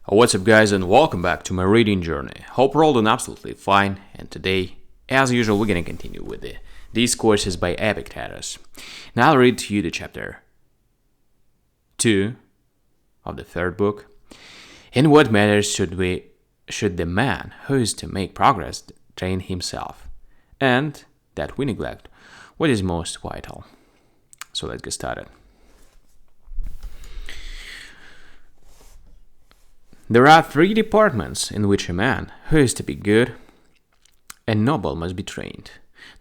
What's up, guys, and welcome back to my reading journey. Hope we're all doing absolutely fine, and today, as usual, we're going to continue with the Discourses by Epictetus. Now I'll read to you the chapter 2 of the third book. In what matters should the man who is to make progress train himself, and that we neglect what is most vital? So let's get started. There are three departments in which a man who is to be good and noble must be trained.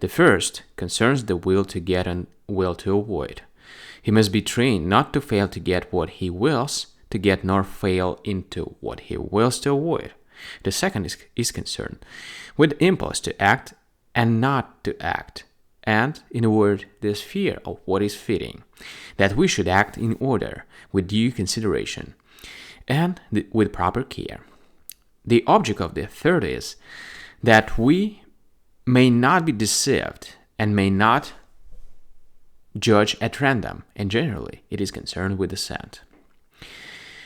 The first concerns the will to get and will to avoid. He must be trained not to fail to get what he wills to get, nor fail into what he wills to avoid. The second is concerned with impulse to act and not to act, and, in a word, the sphere of what is fitting, that we should act in order, with due consideration, and with proper care. The object of the third is that we may not be deceived and may not judge at random, and generally it is concerned with assent.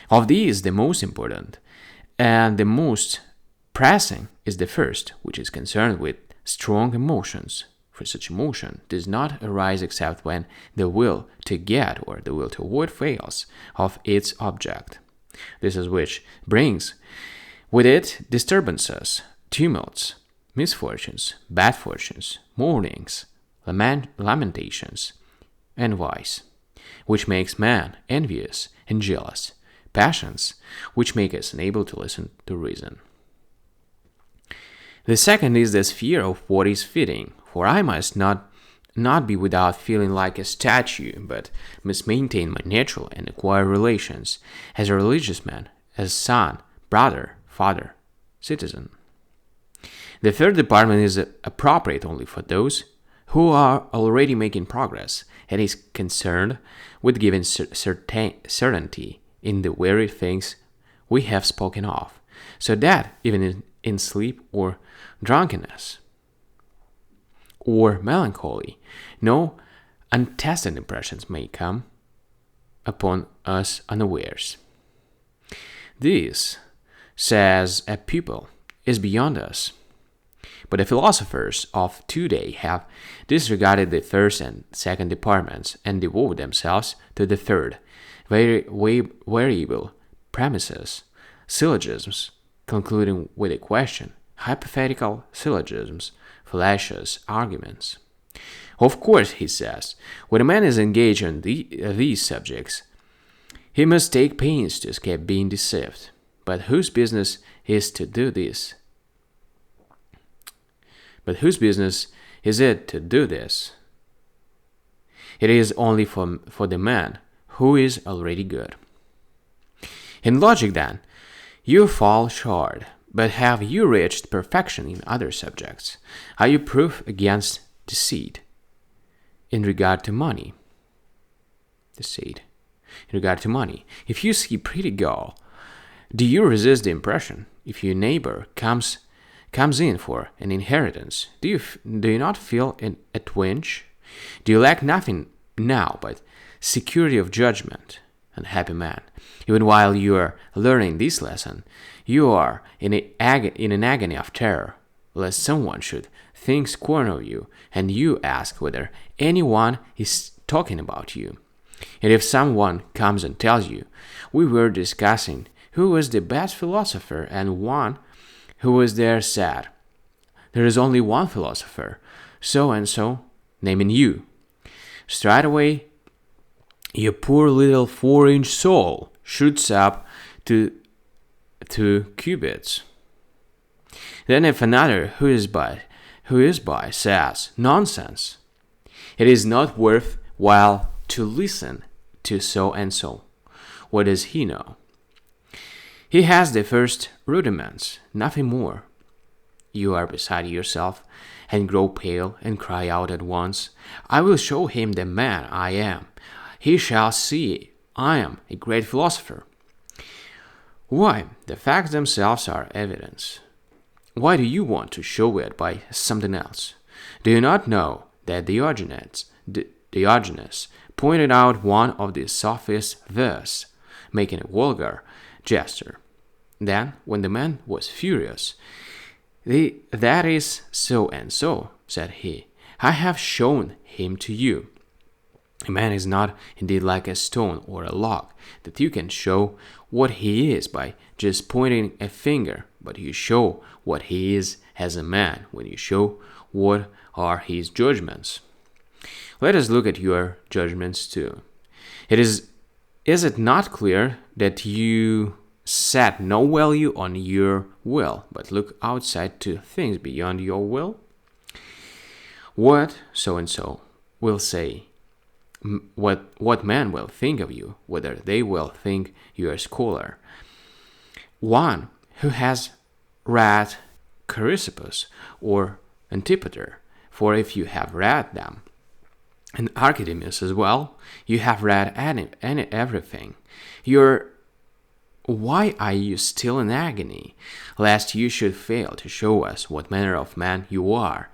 Of these, the most important and the most pressing is the first, which is concerned with strong emotions, for such emotion does not arise except when the will to get or the will to avoid fails of its object. This is which brings with it disturbances, tumults, misfortunes, bad fortunes, mournings, lamentations, and vice, which makes man envious and jealous, passions, which make us unable to listen to reason. The second is the sphere of what is fitting, for I must not be without feeling like a statue, but must maintain my natural and acquired relations as a religious man, as son, brother, father, citizen. The third department is appropriate only for those who are already making progress, and is concerned with giving certainty in the very things we have spoken of, so that even in sleep or drunkenness or melancholy, no untested impressions may come upon us unawares. This, says a pupil, is beyond us. But the philosophers of today have disregarded the first and second departments and devoted themselves to the third, variable premises, syllogisms, concluding with a question, hypothetical syllogisms, fallacious arguments. Of course, he says, when a man is engaged in these subjects, he must take pains to escape being deceived. But whose business is to do this? But whose business is it to do this? It is only for the man who is already good. In logic, then, you fall short. But have you reached perfection in other subjects? Are you proof against deceit? In regard to money, deceit. In regard to money, if you see a pretty girl, do you resist the impression? If your neighbor comes in for an inheritance, do you not feel a twinge? Do you lack nothing now but security of judgment? Unhappy man, even while you are learning this lesson, you are in an agony of terror, lest someone should think scorn of you, and you ask whether anyone is talking about you. And if someone comes and tells you, we were discussing who was the best philosopher, and one who was there said, there is only one philosopher, so and so, naming you, straightway your poor little 4-inch soul shoots up to 2 cubits. Then if another who is by says, nonsense, it is not worth while to listen to so and so. What does he know? He has the first rudiments, nothing more. You are beside yourself and grow pale and cry out at once, I will show him the man I am. He shall see I am a great philosopher. Why, the facts themselves are evidence. Why do you want to show it by something else? Do you not know that Diogenes pointed out one of the sophists thus, making a vulgar gesture? Then, when the man was furious, "That is so and so," said he. "I have shown him to you. A man is not indeed like a stone or a log, that you can show what he is by just pointing a finger, but you show what he is as a man when you show what are his judgments." Let us look at your judgments too. Is it not clear that you set no value on your will, but look outside to things beyond your will? What so and so will say, what man will think of you, whether they will think you a scholar. One who has read Chrysippus or Antipater, for if you have read them, and Archidemus as well, you have read everything. Why are you still in agony, lest you should fail to show us what manner of man you are?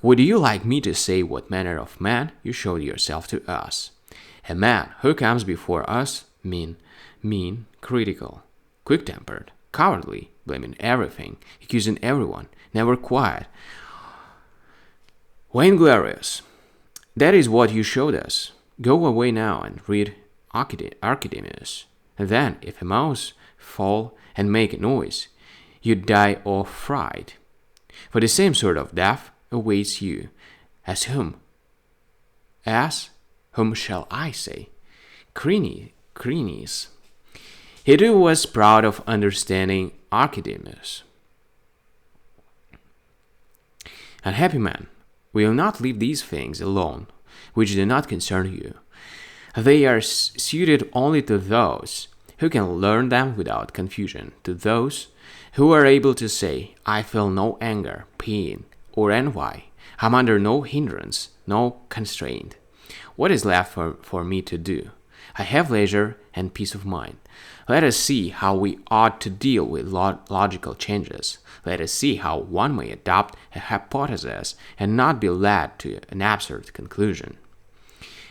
Would you like me to say what manner of man you showed yourself to us? A man who comes before us mean, critical, quick-tempered, cowardly, blaming everything, accusing everyone, never quiet, vainglorious. That is what you showed us. Go away now and read Archidemus. And then, if a mouse fall and make a noise, you die of fright. For the same sort of death awaits you. As whom shall I say? Crines. He too was proud of understanding Archidemus. Unhappy man, will not leave these things alone, which do not concern you. They are suited only to those who can learn them without confusion, to those who are able to say, "I feel no anger, pain, or envy. I am under no hindrance, no constraint. What is left for me to do? I have leisure and peace of mind." Let us see how we ought to deal with logical changes. Let us see how one may adopt a hypothesis and not be led to an absurd conclusion.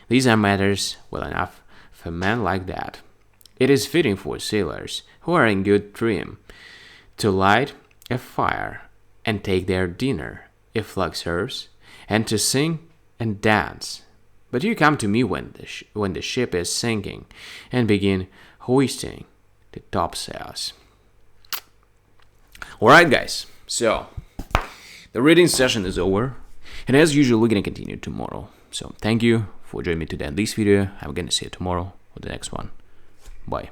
These are matters well enough for men like that. It is fitting for sailors who are in good trim to light a fire and take their dinner, if luck serves, and to sing and dance. But you come to me when the ship is sinking and begin hoisting the topsails. Alright guys, so the reading session is over, and as usual we're going to continue tomorrow. So thank you for joining me today in this video. I'm going to see you tomorrow with the next one. Bye.